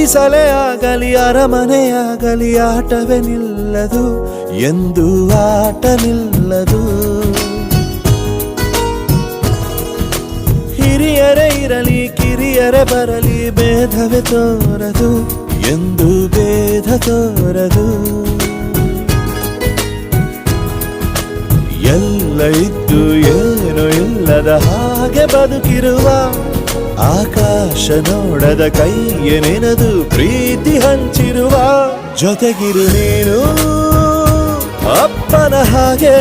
ಗುಡಿಸಲೇ ಆಗಲಿ ಅರಮನೆಯಾಗಲಿ ಆಟವೇ ನಿಲ್ಲದು ಎಂದು ಆಟ ನಿಲ್ಲದು. ಹಿರಿಯರೇ ಇರಲಿ ಕಿರಿಯರೇ ಬರಲಿ ಭೇದವೇ ತೋರದು ಎಂದು ಭೇದ ತೋರದು. ಎಲ್ಲ ಇದ್ದು ಏನು ಇಲ್ಲದ ಹಾಗೆ ಬದುಕಿರುವ ಆಕಾಶ ನೋಡದ ಕೈಯೇ ನೆನೆದು ಪ್ರೀತಿ ಹಂಚಿರುವ ಜೊತೆಗಿರು ನೀನು ಅಪ್ಪನ ಹಾಗೆ.